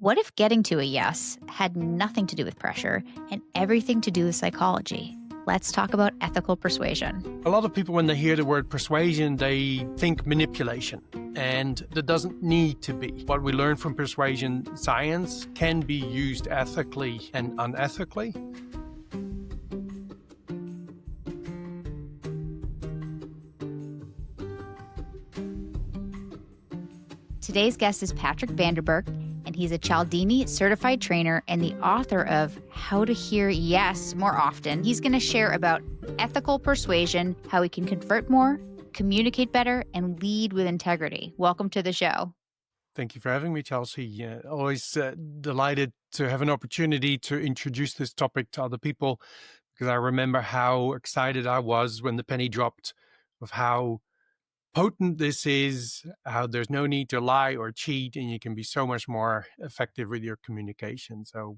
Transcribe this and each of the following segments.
What if getting to a yes had nothing to do with pressure and everything to do with psychology? Let's talk about ethical persuasion. A lot of people, when they hear the word persuasion, they think manipulation, and that doesn't need to be. What we learn from persuasion science can be used ethically and unethically. Today's guest is Patrick Van Der Burght, and he's a Cialdini Certified Trainer and the author of How to Hear Yes More Often. He's going to share about ethical persuasion, how we can convert more, communicate better, and lead with integrity. Welcome to the show. Thank you for having me, Chelsey. Always delighted to have an opportunity to introduce this topic to other people, because I remember how excited I was when the penny dropped of how potent this is, how there's no need to lie or cheat, and you can be so much more effective with your communication. So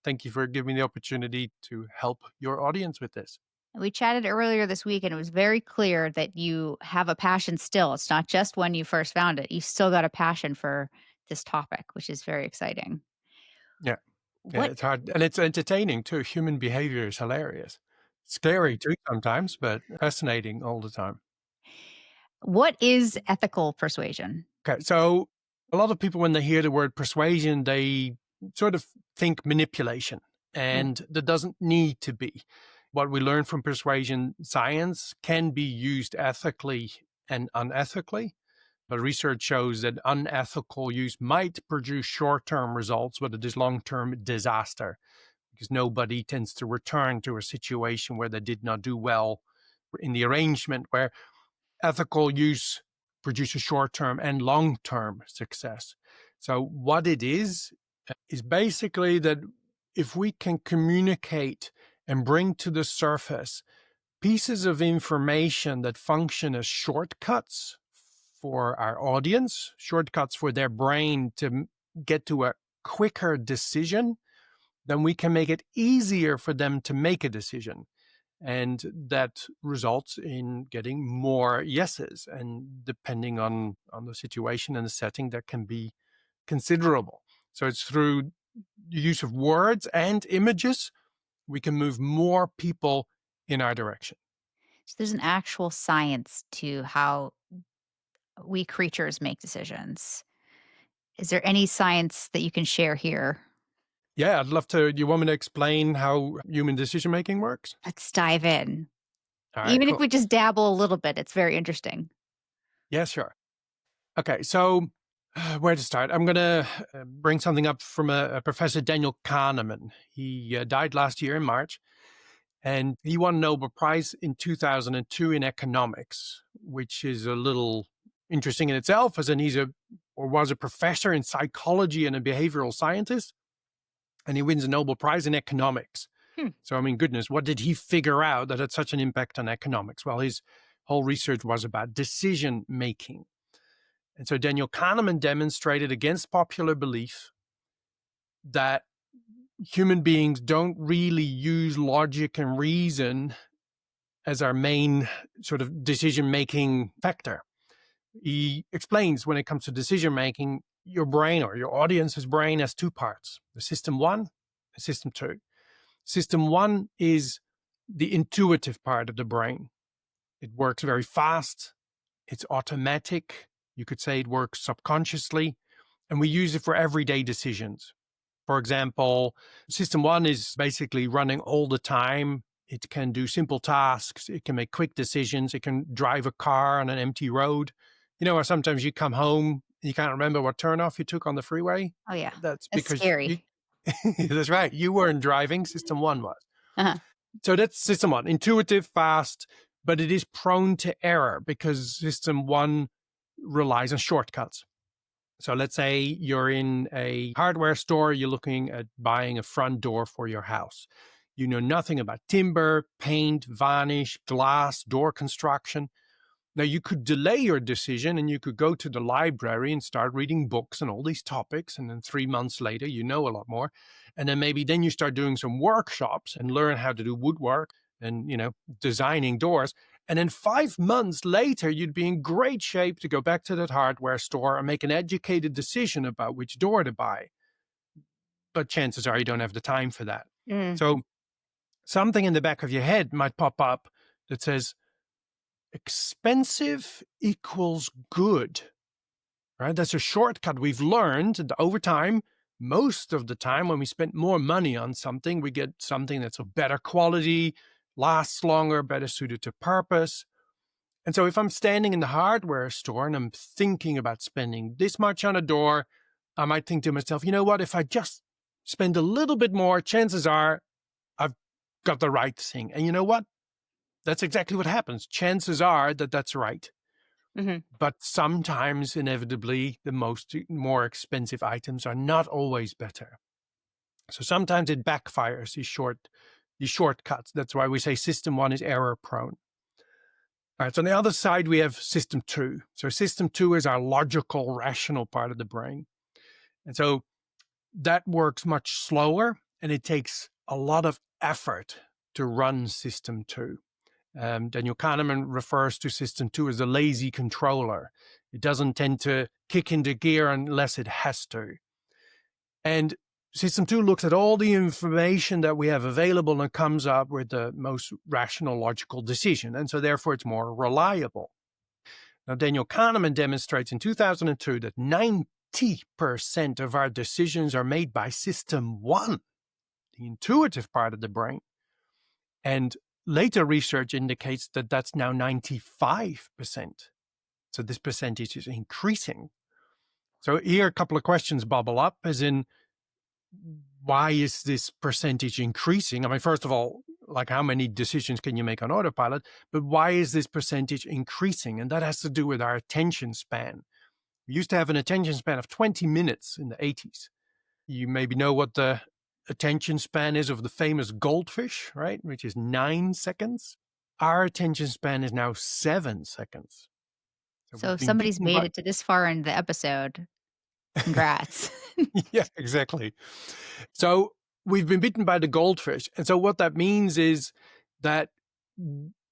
thank you for giving me the opportunity to help your audience with this. We chatted earlier this week, and it was very clear that you have a passion still. It's not just when you first found it. You've still got a passion for this topic, which is very exciting. Yeah, it's hard. And it's entertaining, too. Human behavior is hilarious. Scary, too, sometimes, but fascinating all the time. What is ethical persuasion? Okay, so a lot of people, when they hear the word persuasion, they sort of think manipulation, and that doesn't need to be. What we learn from persuasion science can be used ethically and unethically, but research shows that unethical use might produce short-term results, but it is long-term disaster, because nobody tends to return to a situation where they did not do well in the arrangement, where ethical use produces short-term and long-term success. So what it is basically that if we can communicate and bring to the surface pieces of information that function as shortcuts for our audience, shortcuts for their brain to get to a quicker decision, then we can make it easier for them to make a decision. And that results in getting more yeses. And depending on the situation and the setting, that can be considerable. So it's through the use of words and images, we can move more people in our direction. So there's an actual science to how we creatures make decisions. Is there any science that you can share here? Yeah, I'd love to. You want me to explain how human decision-making works? Let's dive in. All right, Even cool. if we just dabble a little bit, it's very interesting. Yeah, sure. Okay, so where to start? I'm going to bring something up from a Professor Daniel Kahneman. He died last year in March, and he won a Nobel Prize in 2002 in economics, which is a little interesting in itself, as in was a professor in psychology and a behavioral scientist. And he wins a Nobel Prize in economics. So, I mean, goodness, what did he figure out that had such an impact on economics? Well, his whole research was about decision making. And so Daniel Kahneman demonstrated against popular belief that human beings don't really use logic and reason as our main sort of decision making factor. He explains when it comes to decision making, your brain or your audience's brain has two parts, the system 1 and system 2. System 1 is the intuitive part of the brain. It works very fast. It's automatic. You could say it works subconsciously, and we use it for everyday decisions. For example, system 1 is basically running all the time. It can do simple tasks. It can make quick decisions. It can drive a car on an empty road. You know, or sometimes you come home, you can't remember what turnoff you took on the freeway. Oh, yeah. That's because scary. That's right. You weren't driving. System 1 was. Uh-huh. So that's system 1. Intuitive, fast, but it is prone to error because system 1 relies on shortcuts. So let's say you're in a hardware store. You're looking at buying a front door for your house. You know nothing about timber, paint, varnish, glass, door construction. Now, you could delay your decision and you could go to the library and start reading books on all these topics. And then 3 months later, you know a lot more. And then maybe then you start doing some workshops and learn how to do woodwork and, designing doors. And then 5 months later, you'd be in great shape to go back to that hardware store and make an educated decision about which door to buy. but chances are you don't have the time for that. Mm. So something in the back of your head might pop up that says expensive equals good, right? That's a shortcut we've learned that over time. Most of the time when we spend more money on something, we get something that's of better quality, lasts longer, better suited to purpose. And so if I'm standing in the hardware store and I'm thinking about spending this much on a door, I might think to myself, you know what, if I just spend a little bit more, chances are I've got the right thing. And you know what? That's exactly what happens. Chances are that that's right. Mm-hmm. But sometimes, inevitably, the more expensive items are not always better. So sometimes it backfires, these shortcuts. That's why we say system one is error prone. All right, so on the other side, we have system two. So system two is our logical, rational part of the brain. And so that works much slower, and it takes a lot of effort to run system two. Daniel Kahneman refers to system two as a lazy controller. It doesn't tend to kick into gear unless it has to. And system two looks at all the information that we have available and comes up with the most rational, logical decision. And so therefore it's more reliable. Now, Daniel Kahneman demonstrates in 2002 that 90% of our decisions are made by system one, the intuitive part of the brain. And later research indicates that that's now 95%. So this percentage is increasing. So here a couple of questions bubble up, as in, why is this percentage increasing? I mean, first of all, like how many decisions can you make on autopilot? But why is this percentage increasing? And that has to do with our attention span. We used to have an attention span of 20 minutes in the 80s. You maybe know what the attention span is of the famous goldfish, right? Which is 9 seconds. Our attention span is now 7 seconds. So we've if been somebody's beaten made by- it to this far in the episode, congrats. Yeah, exactly. So we've been bitten by the goldfish. And so what that means is that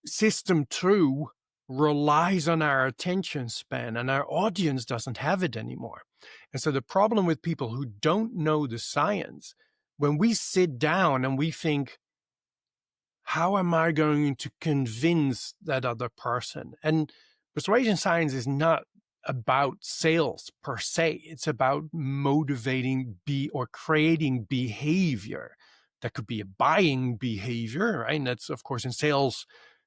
system two relies on our attention span, and our audience doesn't have it anymore. And so the problem with people who don't know the science, when we sit down and we think, how am I going to convince that other person? And persuasion science is not about sales per se. It's about motivating or creating behavior. That could be a buying behavior, right? And that's, of course, in sales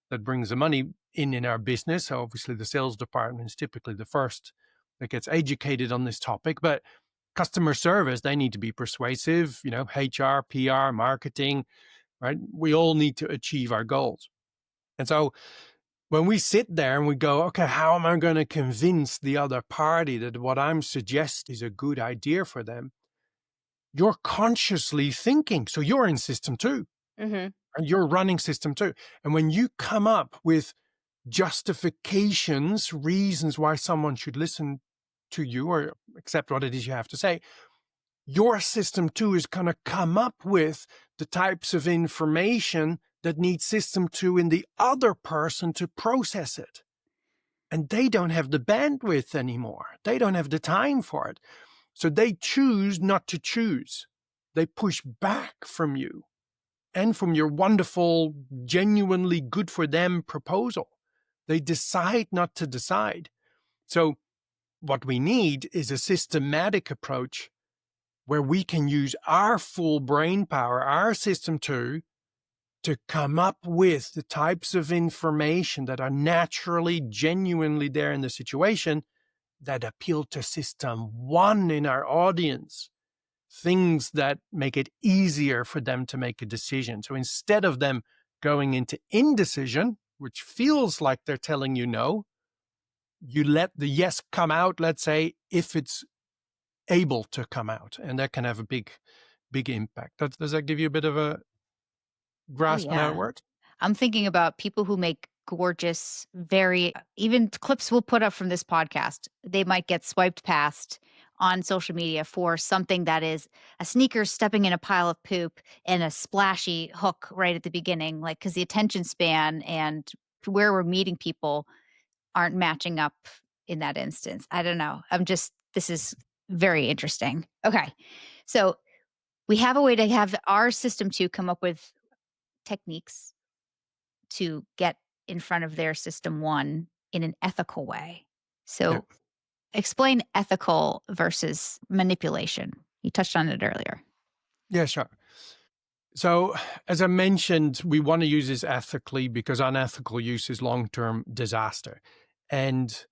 that brings the money in our business. So obviously the sales department is typically the first that gets educated on this topic. But customer service, they need to be persuasive, HR, PR, marketing, right? We all need to achieve our goals. And so when we sit there and we go, okay, how am I going to convince the other party that what I'm suggesting is a good idea for them? You're consciously thinking. So you're in system two, Mm-hmm. and you're running system two. And when you come up with justifications, reasons why someone should listen to you or accept what it is you have to say, your system two is going to come up with the types of information that needs system two in the other person to process it. And they don't have the bandwidth anymore. They don't have the time for it. So they choose not to choose. They push back from you and from your wonderful, genuinely good for them proposal. They decide not to decide. So what we need is a systematic approach where we can use our full brain power, our system two, to come up with the types of information that are naturally, genuinely there in the situation that appeal to system one in our audience, things that make it easier for them to make a decision. So instead of them going into indecision, which feels like they're telling you no, you let the yes come out, let's say, if it's able to come out, and that can have a big impact. Does that give you a bit of a Oh, grasp on how it yeah. works? I'm thinking about people who make gorgeous, even clips we'll put up from this podcast. They might get swiped past on social media for something that is a sneaker stepping in a pile of poop and a splashy hook right at the beginning, like because the attention span and where we're meeting people aren't matching up in that instance. I don't know. This is very interesting. Okay. So we have a way to have our system to come up with techniques to get in front of their system one in an ethical way. Yeah. So explain ethical versus manipulation. You touched on it earlier. Yeah, sure. So, as I mentioned, we want to use this ethically because unethical use is long-term disaster. And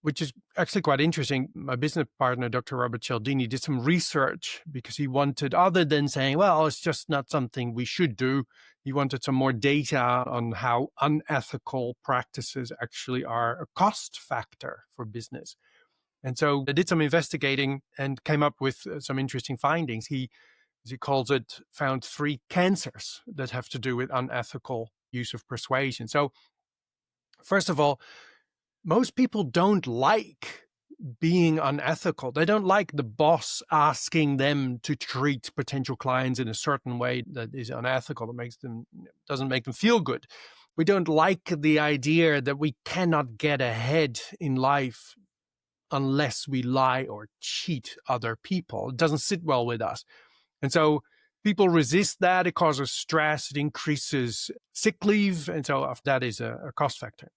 which is actually quite interesting. My business partner, Dr. Robert Cialdini, did some research because he wanted, other than saying, well, it's just not something we should do, he wanted some more data on how unethical practices actually are a cost factor for business. And so I did some investigating and came up with some interesting findings. He, as he calls it, found 3 cancers that have to do with unethical use of persuasion. So first of all, most people don't like being unethical. They don't like the boss asking them to treat potential clients in a certain way that is unethical, that doesn't make them feel good. We don't like the idea that we cannot get ahead in life unless we lie or cheat other people. It doesn't sit well with us. And so people resist that. It causes stress. It increases sick leave. And so that is a cost factor.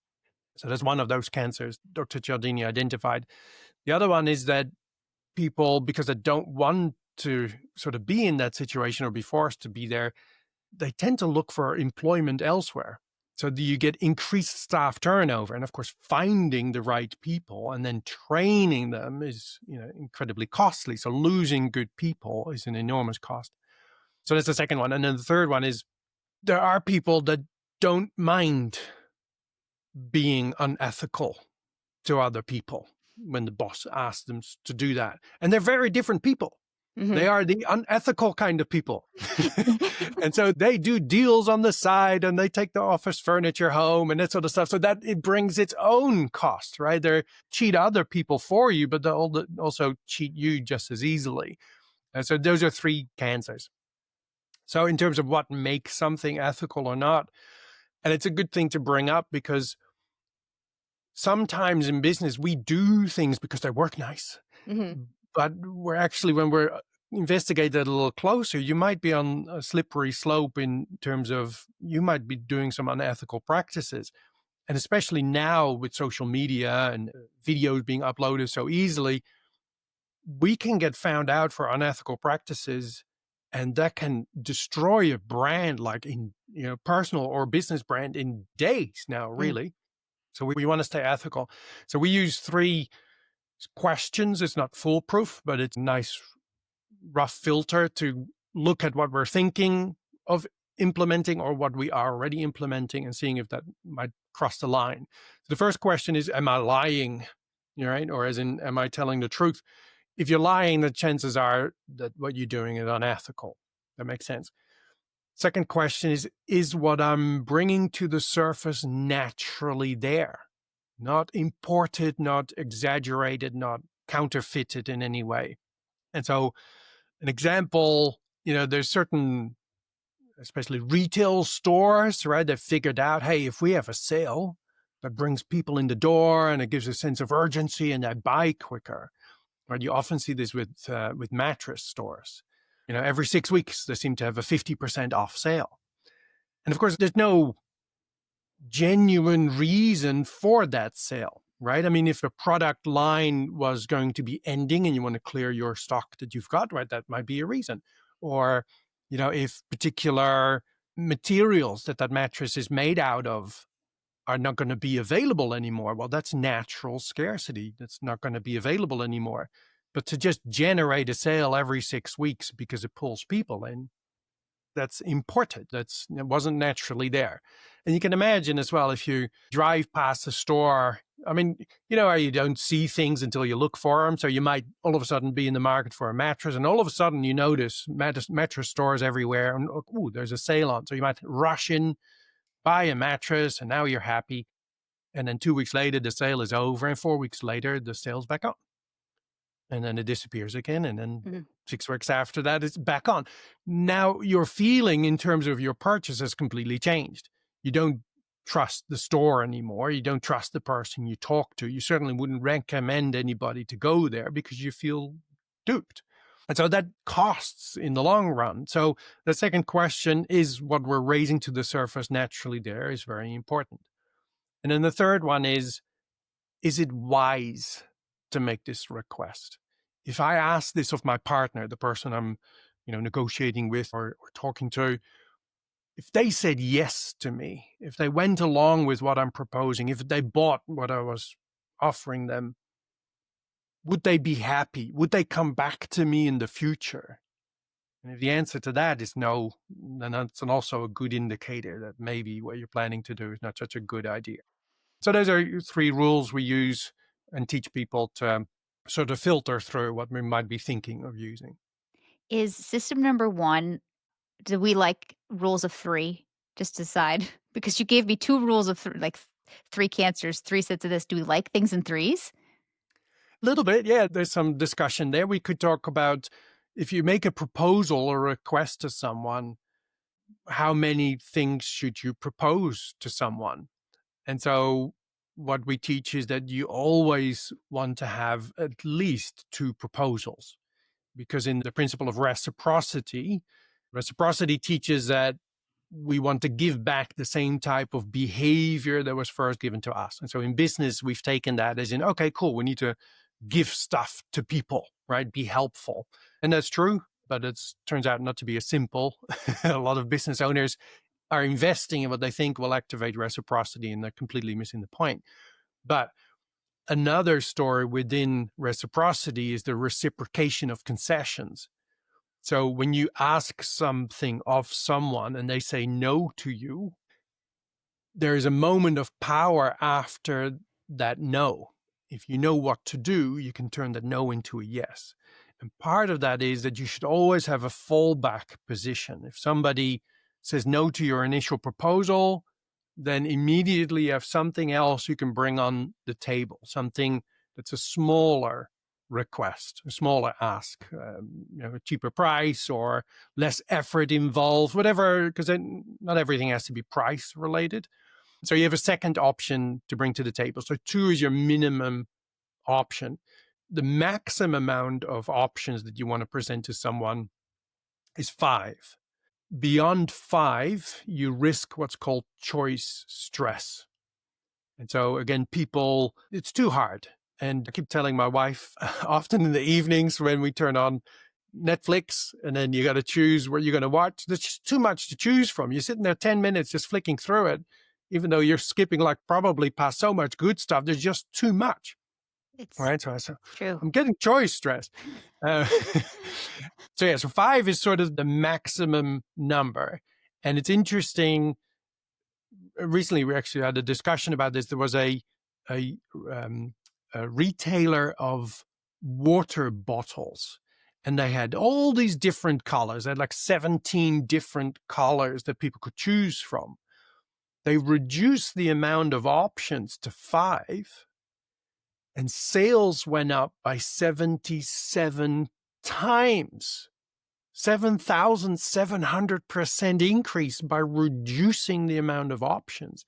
So that's one of those cancers Dr. Cialdini identified. The other one is that people, because they don't want to sort of be in that situation or be forced to be there, they tend to look for employment elsewhere. So you get increased staff turnover. And of course, finding the right people and then training them is, incredibly costly. So losing good people is an enormous cost. So that's the second one. And then the third one is there are people that don't mind being unethical to other people when the boss asks them to do that. And they're very different people. Mm-hmm. They are the unethical kind of people. And so they do deals on the side and they take the office furniture home and that sort of stuff. So that it brings its own cost, right? They cheat other people for you, but they'll also cheat you just as easily. And so those are 3 cancers. So in terms of what makes something ethical or not, and it's a good thing to bring up because sometimes in business, we do things because they work nice. Mm-hmm. But we're actually, when we're investigated a little closer, you might be on a slippery slope in terms of you might be doing some unethical practices. And especially now with social media and videos being uploaded so easily, we can get found out for unethical practices, and that can destroy a brand, like in personal or business brand, in days now, really. So we want to stay ethical. So we use 3 questions. It's not foolproof, but it's a nice rough filter to look at what we're thinking of implementing or what we are already implementing and seeing if that might cross the line. So the first question is, am I lying? Right? Or as in, am I telling the truth? If you're lying, the chances are that what you're doing is unethical. That makes sense. Second question is what I'm bringing to the surface naturally there? Not imported, not exaggerated, not counterfeited in any way. And so an example, there's certain, especially retail stores, right? They've figured out, hey, if we have a sale that brings people in the door and it gives a sense of urgency and they buy quicker, right? You often see this with mattress stores. Every 6 weeks, they seem to have a 50% off sale. And of course, there's no genuine reason for that sale, right? I mean, if a product line was going to be ending and you want to clear your stock that you've got, right, that might be a reason. Or, if particular materials that mattress is made out of are not going to be available anymore, well, that's natural scarcity. That's not going to be available anymore. But to just generate a sale every 6 weeks because it pulls people in, that's imported. It wasn't naturally there. And you can imagine as well, if you drive past a store, I mean, you don't see things until you look for them. So you might all of a sudden be in the market for a mattress, and all of a sudden you notice mattress stores everywhere, and there's a sale on. So you might rush in, buy a mattress, and now you're happy. And then 2 weeks later, the sale is over, and 4 weeks later, the sale's back on. And then it disappears again. And then 6 weeks after that, it's back on. Now your feeling in terms of your purchase has completely changed. You don't trust the store anymore. You don't trust the person you talk to. You certainly wouldn't recommend anybody to go there because you feel duped. And so that costs in the long run. So the second question is what we're raising to the surface naturally there is very important. And then the third one is it wise to make this request? If I ask this of my partner, the person I'm, negotiating with or talking to, if they said yes to me, if they went along with what I'm proposing, if they bought what I was offering them, would they be happy? Would they come back to me in the future? And if the answer to that is no, then that's also a good indicator that maybe what you're planning to do is not such a good idea. So those are 3 rules we use and teach people to sort of filter through what we might be thinking of using. Is system number 1, do we like rules of 3? Just decide because you gave me 2 rules of 3, like 3 cancers, 3 sets of this. Do we like things in threes? A little bit, yeah, there's some discussion there. We could talk about if you make a proposal or request to someone, how many things should you propose to someone? And so what we teach is that you always want to have at least 2 proposals, because in the principle of reciprocity, reciprocity teaches that we want to give back the same type of behavior that was first given to us. And so in business, we've taken that as in, okay, cool, we need to give stuff to people, right? Be helpful. And that's true, but it turns out not to be as simple. A lot of business owners are investing in what they think will activate reciprocity, and they're completely missing the point. But another story within reciprocity is the reciprocation of concessions. So when you ask something of someone and they say no to you, there is a moment of power after that no. If you know what to do, you can turn that no into a yes. And part of that is that you should always have a fallback position. If somebody says no to your initial proposal, then immediately you have something else you can bring on the table, something that's a smaller request, a smaller ask, a cheaper price or less effort involved, whatever, because not everything has to be price related. So you have a second option to bring to the table. So 2 is your minimum option. The maximum amount of options that you want to present to someone is 5. Beyond 5, you risk what's called choice stress. And so again, it's too hard. And I keep telling my wife often in the evenings when we turn on Netflix and then you got to choose what you're going to watch. There's just too much to choose from. You're sitting there 10 minutes just flicking through it, even though you're skipping like probably past so much good stuff. There's just too much. It's Right. So true. I'm getting choice stress. So 5 is sort of the maximum number. And it's interesting. Recently, we actually had a discussion about this. There was a retailer of water bottles, and they had all these different colors. They had like 17 different colors that people could choose from. They reduced the amount of options to 5, and sales went up by 77 times. 7,700% increase by reducing the amount of options.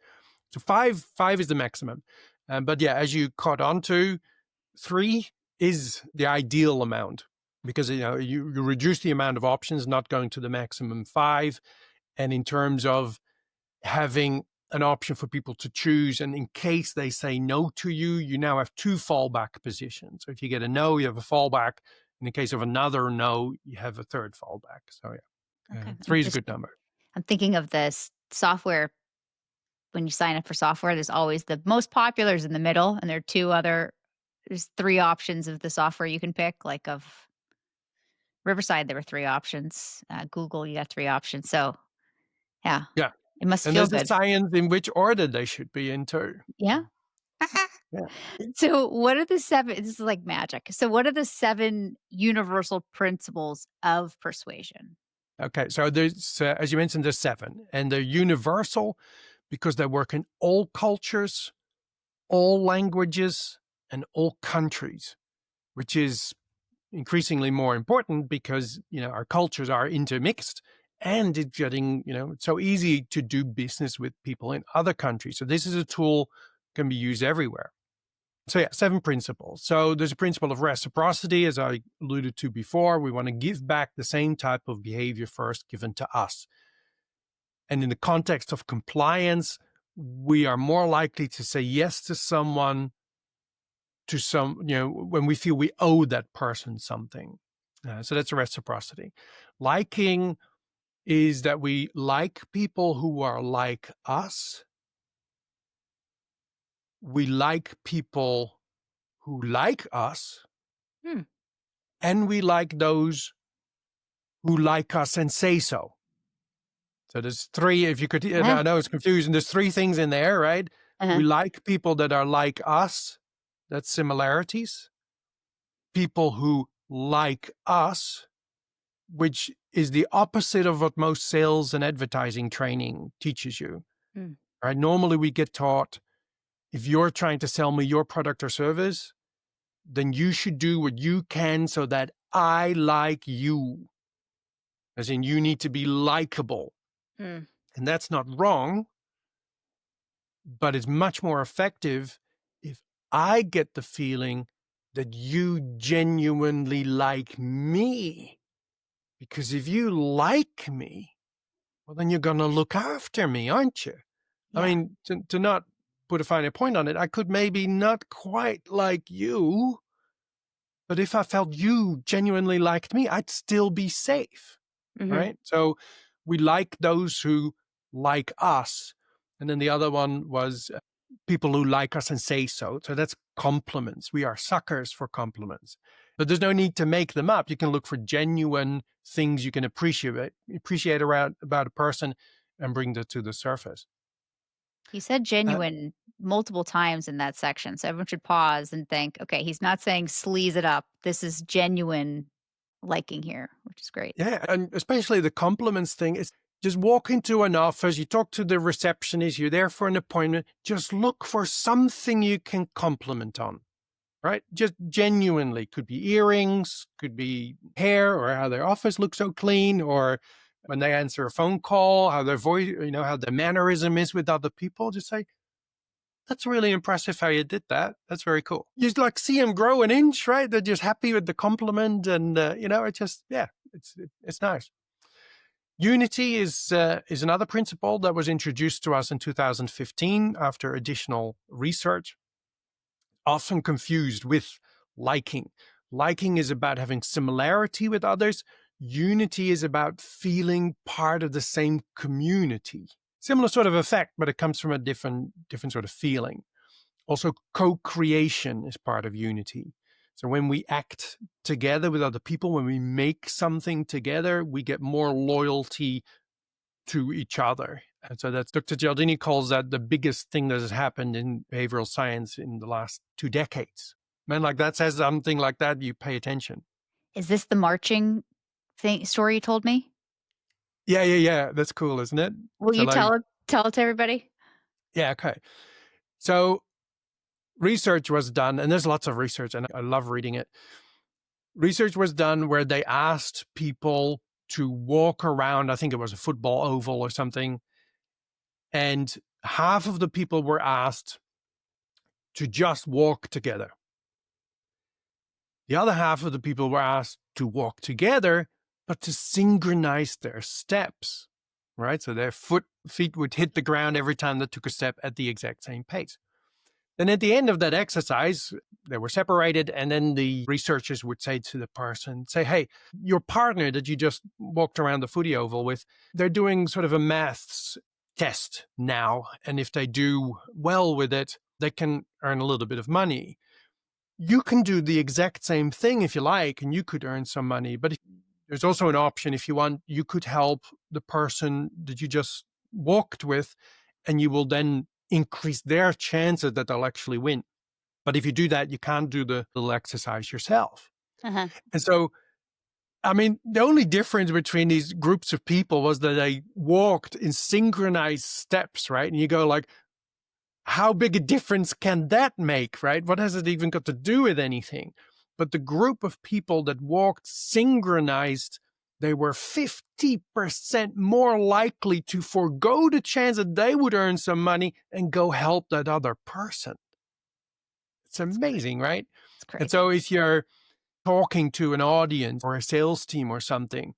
So 5 is the maximum. But yeah, as you caught on to, 3 is the ideal amount because you reduce the amount of options, not going to the maximum 5. And in terms of having an option for people to choose, and in case they say no to you, you now have 2 fallback positions. So if you get a no, you have a fallback. In the case of another no, you have a third fallback. So yeah, Okay. 3 is a good number. I'm thinking of this software. When you sign up for software, there's always the most popular is in the middle, and there's 3 options of the software you can pick. Like of Riverside, there were 3 options. Google, you got 3 options. So yeah, Yeah. it must And feel there's a good. science in which order they should be in too. Yeah. Yeah. So what are the 7? This is like magic. So what are the 7 universal principles of persuasion? Okay. So there's, as you mentioned, there's 7, and they're universal because they work in all cultures, all languages, and all countries, which is increasingly more important because, our cultures are intermixed, and it's getting, it's so easy to do business with people in other countries. So this is a tool can be used everywhere. So yeah, 7 principles. So there's a principle of reciprocity, as I alluded to before. We want to give back the same type of behavior first given to us. And in the context of compliance, we are more likely to say yes to someone, when we feel we owe that person something. So that's reciprocity. Liking is that we like people who are like us. We like people who like us. Hmm. And we like those who like us and say so. So there's 3, if you could, I know it's confusing. There's 3 things in there, right? We like people that are like us. That's similarities. People who like us, which is the opposite of what most sales and advertising training teaches you. Right? Normally we get taught, if you're trying to sell me your product or service, then you should do what you can so that I like you. As in, you need to be likable. And that's not wrong, but it's much more effective if I get the feeling that you genuinely like me. Because if you like me, well, then you're going to look after me, aren't you? Yeah. I mean, to not put a finer point on it, I could maybe not quite like you, but if I felt you genuinely liked me, I'd still be safe, right? So we like those who like us. And then the other one was people who like us and say so. So that's compliments. We are suckers for compliments. But there's no need to make them up. You can look for genuine things you can appreciate about a person and bring that to the surface. He said genuine multiple times in that section. So everyone should pause and think, okay, he's not saying sleaze it up. This is genuine liking here, which is great. Yeah. And especially the compliments thing is just walk into an office, you talk to the receptionist, you're there for an appointment. Just look for something you can compliment on, right? Just genuinely. Could be earrings, could be hair, or how their office looks so clean, or when they answer a phone call, how their voice, how their mannerism is with other people. Just say, that's really impressive how you did that. That's very cool. You just like see them grow an inch, right? They're just happy with the compliment. And, it's nice. Unity is another principle that was introduced to us in 2015 after additional research, often confused with liking. Liking is about having similarity with others. Unity is about feeling part of the same community. Similar sort of effect, but it comes from a different sort of feeling. Also, co-creation is part of unity. So when we act together with other people, when we make something together, we get more loyalty to each other. And so that's Dr. Cialdini calls that the biggest thing that has happened in behavioral science in the last 2 decades. Man, like that says something like that, you pay attention. Is this the marching story you told me? Yeah. That's cool, isn't it? Will you tell it to everybody? Yeah, okay. So research was done, and there's lots of research, and I love reading it. Research was done where they asked people to walk around, I think it was a football oval or something, and half of the people were asked to just walk together. The other half of the people were asked to walk together, but to synchronize their steps, right? So their feet would hit the ground every time they took a step at the exact same pace. Then at the end of that exercise, they were separated, and then the researchers would say to the person, hey, your partner that you just walked around the footy oval with, they're doing sort of a maths test now. And if they do well with it, they can earn a little bit of money. You can do the exact same thing if you like, and you could earn some money. But there's also an option if you want, you could help the person that you just walked with, and you will then increase their chances that they'll actually win. But if you do that, you can't do the little exercise yourself. And so, I mean, the only difference between these groups of people was that they walked in synchronized steps, right? And you go like, how big a difference can that make, right? What has it even got to do with anything? But the group of people that walked synchronized, they were 50% more likely to forego the chance that they would earn some money and go help that other person. It's amazing, right? It's And crazy. so if you're talking to an audience or a sales team or something,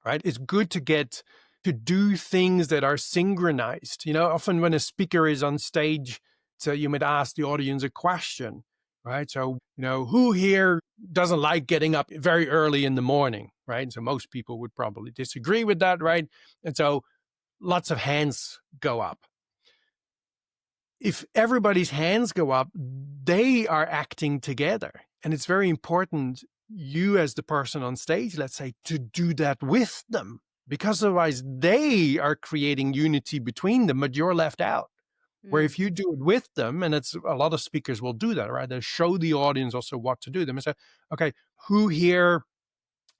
right, it's good to get to do things that are synchronized. Often when a speaker is on stage, so you might ask the audience a question, right? So, who here doesn't like getting up very early in the morning, right? So most people would probably disagree with that, right? And so lots of hands go up. If everybody's hands go up, they are acting together. And it's very important, you as the person on stage, let's say, to do that with them, because otherwise they are creating unity between them, but you're left out. Where Mm. if you do it with them, and it's a lot of speakers will do that, right? They show the audience also what to do. They say, okay, who here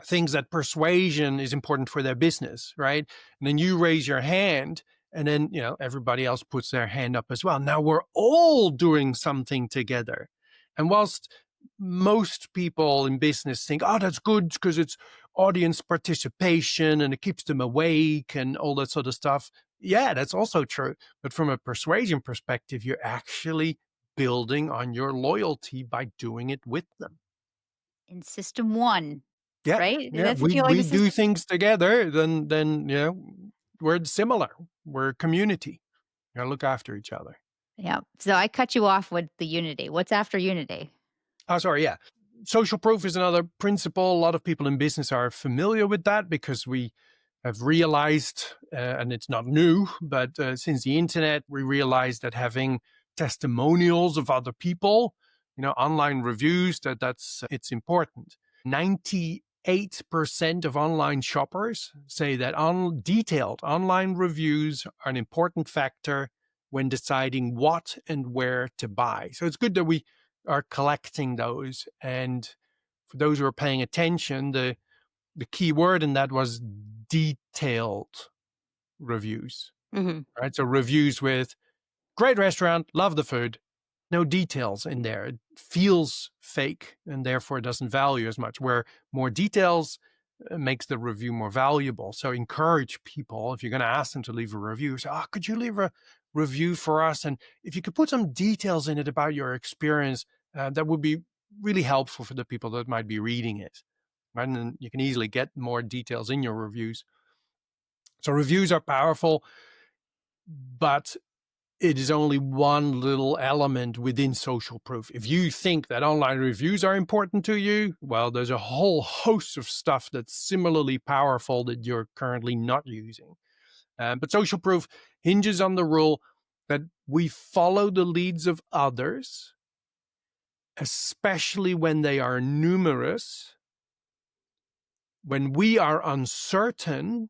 thinks that persuasion is important for their business, right? And then you raise your hand, and then everybody else puts their hand up as well. Now we're all doing something together. And whilst most people in business think, oh, that's good because it's audience participation and it keeps them awake and all that sort of stuff. Yeah, that's also true. But from a persuasion perspective, you're actually building on your loyalty by doing it with them. In system one, Yeah, right? yeah. That's I We feel like we this is do things together, then we're similar. We're a community. We gotta look after each other. yeah. So I cut you off with the unity. What's after unity? Oh, sorry, yeah. Social proof is another principle. A lot of people in business are familiar with that because we have realized, and it's not new, but since the internet, we realized that having testimonials of other people, online reviews, it's important. 98% of online shoppers say that detailed online reviews are an important factor when deciding what and where to buy. So it's good that we are collecting those. And for those who are paying attention, the key word in that was detailed reviews, Hmm. right? So reviews with great restaurant, love the food, no details in there. It feels fake and therefore doesn't value as much, where more details makes the review more valuable. So encourage people, if you're going to ask them to leave a review, say, oh, could you leave a review for us? And if you could put some details in it about your experience, that would be really helpful for the people that might be reading it. Right? And then you can easily get more details in your reviews. So reviews are powerful, but it is only one little element within social proof. If you think that online reviews are important to you, well, there's a whole host of stuff that's similarly powerful that you're currently not using. But social proof hinges on the rule that we follow the leads of others, especially when they are numerous, when we are uncertain,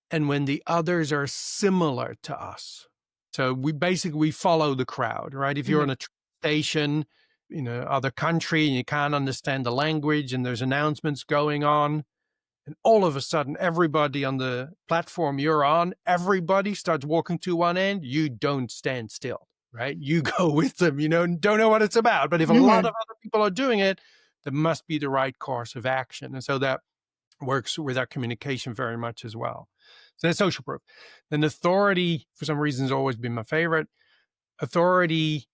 and when the others are similar to us. So we follow the crowd, right? If you're Hmm. on a station in other country and you can't understand the language and there's announcements going on, and all of a sudden everybody on the platform you're on, everybody starts walking to one end, you don't stand still, right? You go with them, don't know what it's about. But if a lot Hmm. of other people are doing it, there must be the right course of action. And so that works with our communication very much as well. So that's social proof. Then authority, for some reason, has always been my favorite. Authority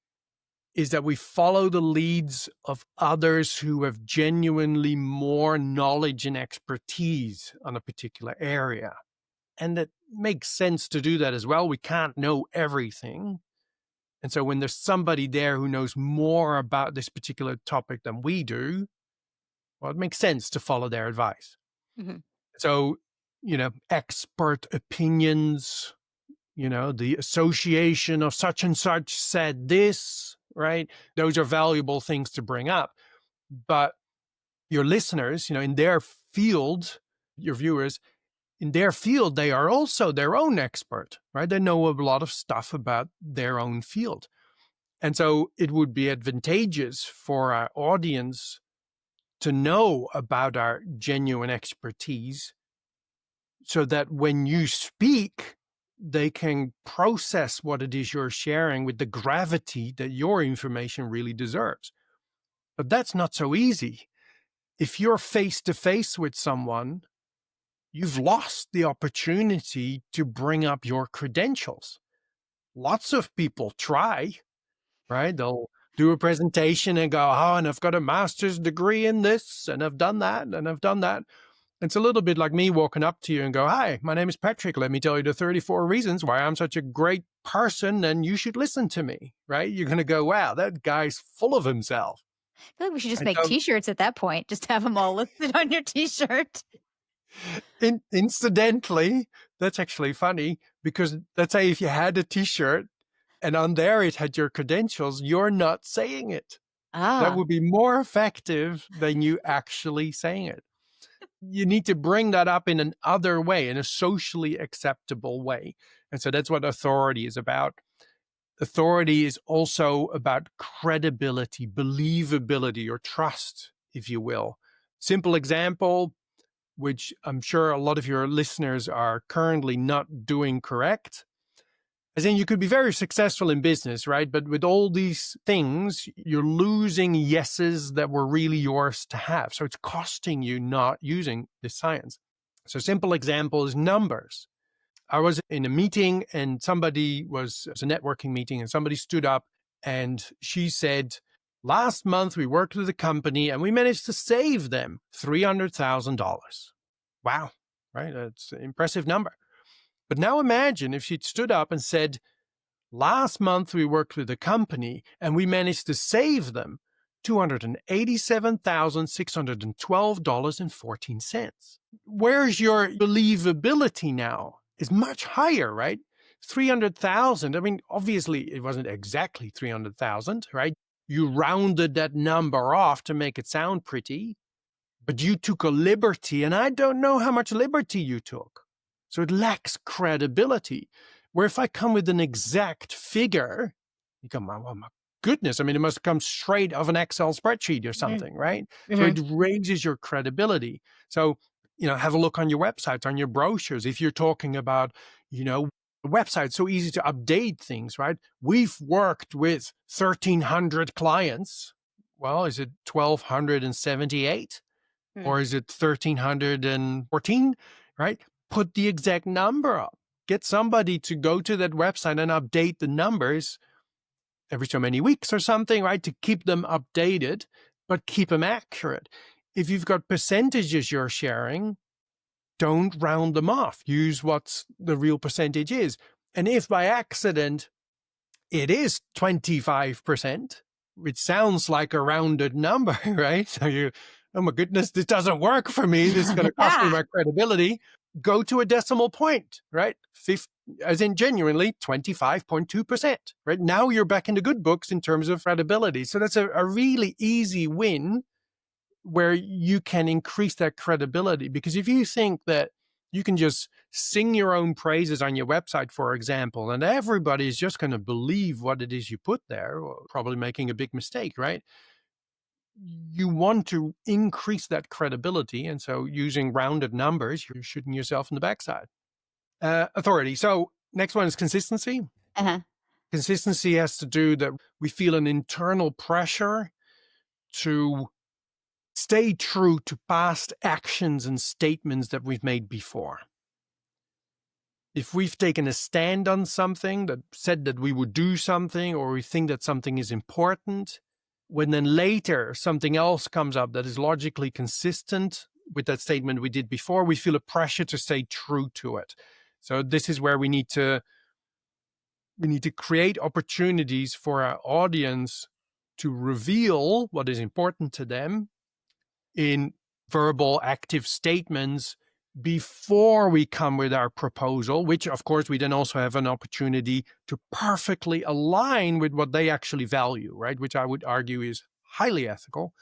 is that we follow the leads of others who have genuinely more knowledge and expertise on a particular area. And it makes sense to do that as well. We can't know everything. And so when there's somebody there who knows more about this particular topic than we do, well, it makes sense to follow their advice. Hmm. So, expert opinions, the association of such and such said this, right? Those are valuable things to bring up. But your listeners, in their field, your viewers, in their field, they are also their own expert, right? They know a lot of stuff about their own field. And so it would be advantageous for our audience to know about our genuine expertise so that when you speak, they can process what it is you're sharing with the gravity that your information really deserves. But that's not so easy. If you're face to face with someone, you've lost the opportunity to bring up your credentials. Lots of people try, right? They'll do a presentation and go, oh, and I've got a master's degree in this, and I've done that, and I've done that. It's a little bit like me walking up to you and go, hi, my name is Patrick. Let me tell you the 34 reasons why I'm such a great person and you should listen to me, right? You're going to go, wow, that guy's full of himself. I feel like we should just And make so, T-shirts at that point. Just have them all listed on your T-shirt. Incidentally, that's actually funny because let's say if you had a T-shirt and on there it had your credentials, you're not saying it. That would be more effective than you actually saying it. You need to bring that up in an other way, in a socially acceptable way. And so that's what authority is about. Authority is also about credibility, believability, or trust, if you will. Simple example, which I'm sure a lot of your listeners are currently not doing correct. As in, you could be very successful in business, right? But with all these things, you're losing yeses that were really yours to have. So it's costing you not using this science. So simple example is numbers. I was in a meeting and it was a networking meeting, and somebody stood up and she said, last month we worked with a company and we managed to save them $300,000. Wow, right? That's an impressive number. But now imagine if she'd stood up and said, last month we worked with a company and we managed to save them $287,612.14. Where's your believability now? Is much higher, right? 300,000. I mean, obviously it wasn't exactly 300,000, right? You rounded that number off to make it sound pretty, but you took a liberty, and I don't know how much liberty you took. So it lacks credibility. Where if I come with an exact figure, you come, oh my goodness, I mean, it must come straight off an Excel spreadsheet or something, right? So it raises your credibility. So, have a look on your website, on your brochures. If you're talking about, a website, so easy to update things, right? We've worked with 1,300 clients. Well, is it 1,278? Or is it 1,314, right? Put the exact number up. Get somebody to go to that website and update the numbers every so many weeks or something, right? To keep them updated, but keep them accurate. If you've got percentages you're sharing, don't round them off. Use what the real percentage is. And if by accident it is 25%, which sounds like a rounded number, right? So oh my goodness, this doesn't work for me. This is going to cost me my credibility. Go to a decimal point, right? As in genuinely 25.2%, right? Now you're back in the good books in terms of credibility. So that's a really easy win where you can increase that credibility. Because if you think that you can just sing your own praises on your website, for example, and everybody is just going to believe what it is you put there, probably making a big mistake, right? You want to increase that credibility. And so using rounded numbers, you're shooting yourself in the backside. Authority. So next one is consistency. Consistency has to do that we feel an internal pressure to stay true to past actions and statements that we've made before. If we've taken a stand on something, that said that we would do something, or we think that something is important, when then later something else comes up that is logically consistent with that statement we did before, we feel a pressure to stay true to it. So this is where we need to create opportunities for our audience to reveal what is important to them in verbal active statements before we come with our proposal, which of course we then also have an opportunity to perfectly align with what they actually value, right? Which I would argue is highly ethical.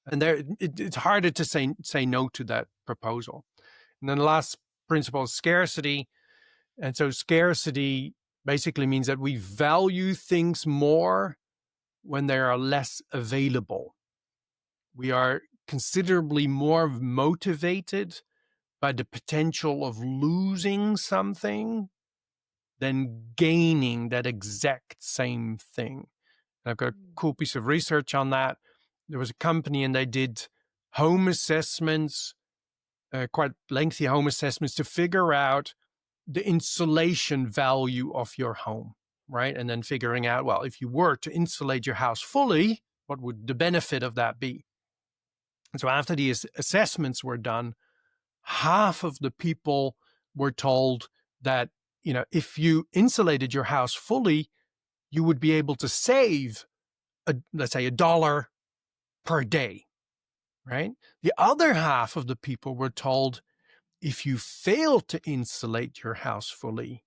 And it's harder to say no to that proposal. And then the last principle is scarcity. And so scarcity basically means that we value things more when they are less available. We are considerably more motivated by the potential of losing something than gaining that exact same thing. And I've got a cool piece of research on that. There was a company and they did home assessments, quite lengthy home assessments to figure out the insulation value of your home, right? And then figuring out, well, if you were to insulate your house fully, what would the benefit of that be? And so after the assessments were done, half of the people were told that, if you insulated your house fully, you would be able to save, let's say, $1 per day, right? The other half of the people were told, if you fail to insulate your house fully,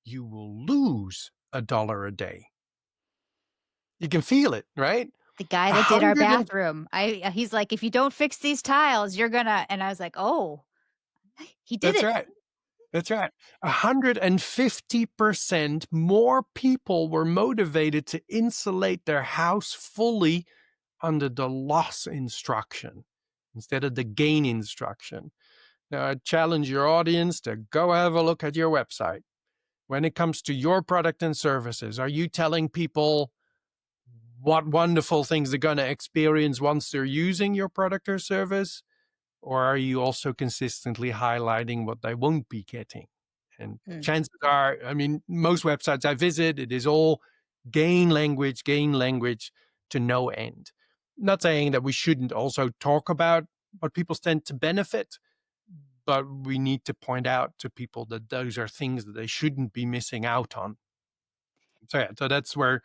you will lose $1 a day. You can feel it, right? The guy A that did our hundred and bathroom, he's like, if you don't fix these tiles, you're gonna, and I was like, oh, he did That's it. right. That's right. 150% more people were motivated to insulate their house fully under the loss instruction instead of the gain instruction. Now, I challenge your audience to go have a look at your website. When it comes to your product and services, are you telling people what wonderful things they're going to experience once they're using your product or service? Or are you also consistently highlighting what they won't be getting? And chances are, most websites I visit, it is all gain language to no end. Not saying that we shouldn't also talk about what people stand to benefit, but we need to point out to people that those are things that they shouldn't be missing out on. So that's where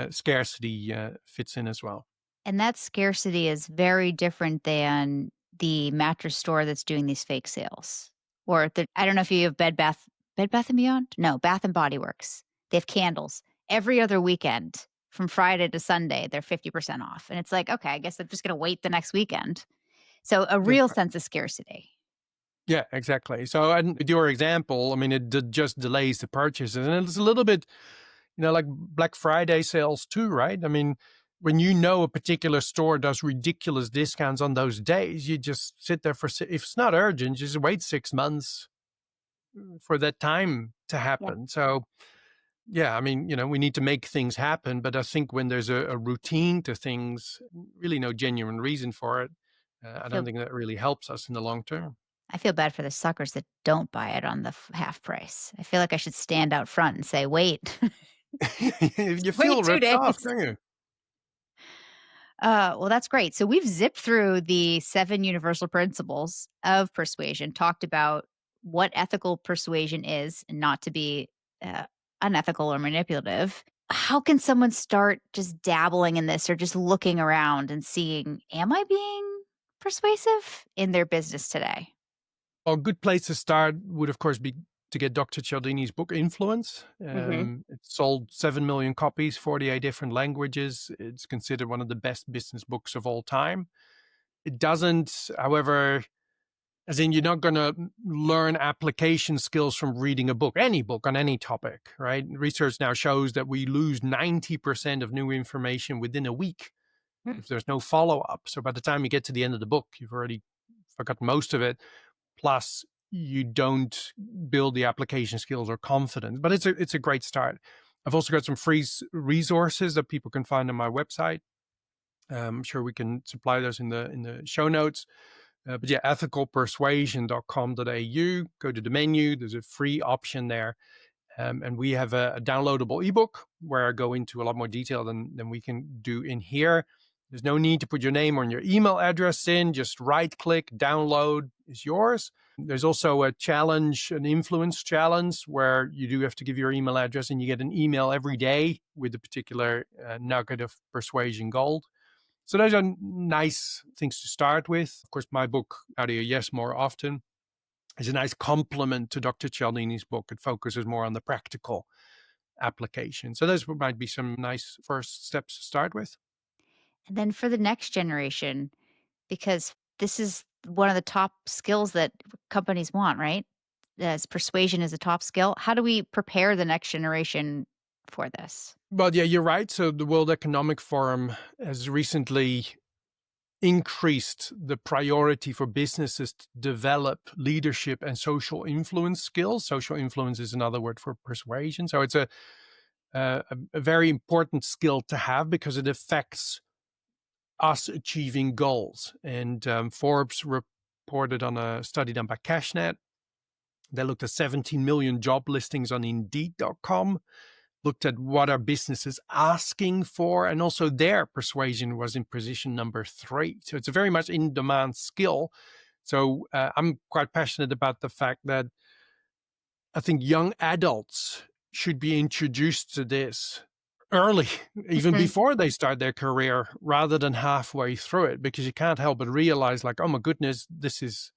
scarcity fits in as well. And that scarcity is very different than the mattress store that's doing these fake sales. Or I don't know if you have Bed Bath and Beyond? No, Bath and Body Works. They have candles every other weekend from Friday to Sunday. They're 50% off. And it's like, okay, I guess I'm just going to wait the next weekend. So a real sense of scarcity. Yeah, exactly. So, and with your example, it just delays the purchases. And it's a little bit, like Black Friday sales too, right? When a particular store does ridiculous discounts on those days, you just sit there if it's not urgent, just wait 6 months for that time to happen. Yeah. So, yeah, we need to make things happen. But I think when there's a routine to things, really no genuine reason for it, I don't think that really helps us in the long term. I feel bad for the suckers that don't buy it on the half price. I feel like I should stand out front and say, wait. You feel ripped off, don't you? Well, that's great. So we've zipped through the 7 universal principles of persuasion, talked about what ethical persuasion is and not to be unethical or manipulative. How can someone start just dabbling in this or just looking around and seeing, am I being persuasive in their business today? Well, a good place to start would, of course, be to get Dr. Cialdini's book, Influence. It sold 7 million copies, 48 different languages. It's considered one of the best business books of all time. It doesn't, however, as in you're not going to learn application skills from reading a book, any book on any topic, right? Research now shows that we lose 90% of new information within a week if there's no follow-up. So by the time you get to the end of the book, you've already forgotten most of it. Plus, you don't build the application skills or confidence, but it's a great start. I've also got some free resources that people can find on my website. I'm sure we can supply those in the show notes. But yeah, ethicalpersuasion.com.au. Go to the menu. There's a free option there. And we have a downloadable ebook where I go into a lot more detail than we can do in here. There's no need to put your name or your email address in. Just right-click, download is yours. There's also a challenge, an influence challenge, where you do have to give your email address and you get an email every day with a particular nugget of persuasion gold. So those are nice things to start with. Of course, my book, How to Hear Yes More Often, is a nice complement to Dr. Cialdini's book. It focuses more on the practical application. So those might be some nice first steps to start with. And then for the next generation, because this is one of the top skills that companies want, right? As persuasion is a top skill. How do we prepare the next generation for this? Well, yeah, you're right. So the World Economic Forum has recently increased the priority for businesses to develop leadership and social influence skills. Social influence is another word for persuasion. So it's a very important skill to have because it affects us achieving goals. And Forbes reported on a study done by CashNet. They looked at 17 million job listings on Indeed.com. looked at what are businesses asking for, and also their persuasion was in position number 3. So it's a very much in-demand skill. So I'm quite passionate about the fact that I think young adults should be introduced to this early, even before they start their career, rather than halfway through it, because you can't help but realize, like, oh my goodness, this is,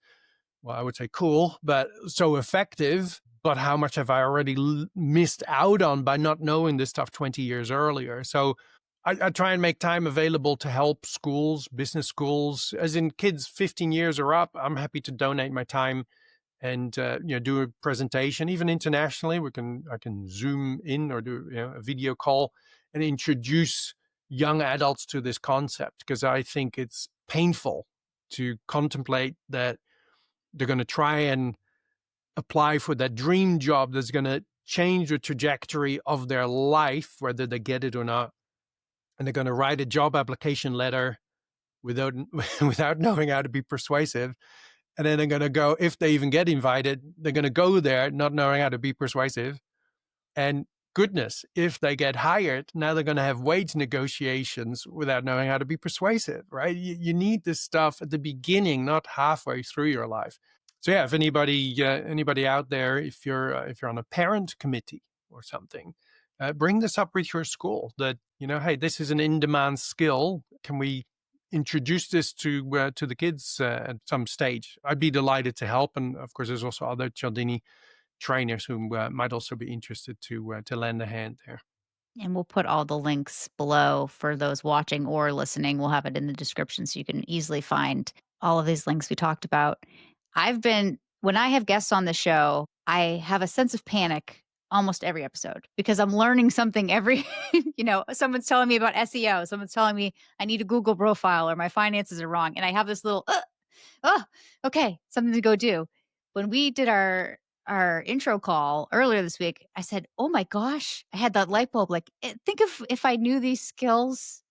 well, I would say cool, but so effective. But how much have I already missed out on by not knowing this stuff 20 years earlier? So I try and make time available to help schools, business schools, as in kids 15 years or up. I'm happy to donate my time and do a presentation, even internationally. I can Zoom in or do a video call and introduce young adults to this concept, because I think it's painful to contemplate that they're going to try and apply for that dream job that's going to change the trajectory of their life, whether they get it or not. And they're going to write a job application letter without knowing how to be persuasive. And then they're going to go, if they even get invited, they're going to go there not knowing how to be persuasive. And goodness, if they get hired, now they're going to have wage negotiations without knowing how to be persuasive, right? You need this stuff at the beginning, not halfway through your life. So yeah, if anybody out there, if you're on a parent committee or something, bring this up with your school that, hey, this is an in-demand skill. Can we introduce this to the kids at some stage? I'd be delighted to help. And of course, there's also other Cialdini trainers who might also be interested to lend a hand there. And we'll put all the links below for those watching or listening. We'll have it in the description so you can easily find all of these links we talked about. When I have guests on the show, I have a sense of panic almost every episode, because I'm learning something someone's telling me about SEO. Someone's telling me I need a Google profile or my finances are wrong. And I have this little, okay, something to go do. When we did our intro call earlier this week, I said, oh my gosh, I had that light bulb. Like, think of if I knew these skills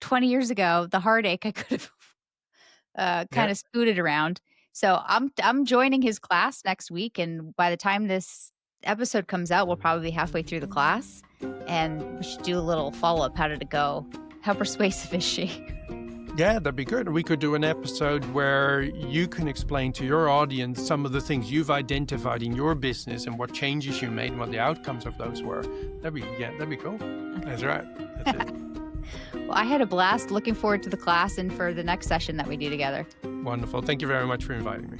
20 years ago, the heartache I could have kind of scooted around. So I'm joining his class next week. And by the time this episode comes out, we'll probably be halfway through the class, and we should do a little follow-up. How did it go? How persuasive is she? Yeah, that'd be good. We could do an episode where you can explain to your audience some of the things you've identified in your business and what changes you made and what the outcomes of those were. That'd be cool. Okay. That's right. That's it. Well, I had a blast. Looking forward to the class and for the next session that we do together. Wonderful. Thank you very much for inviting me.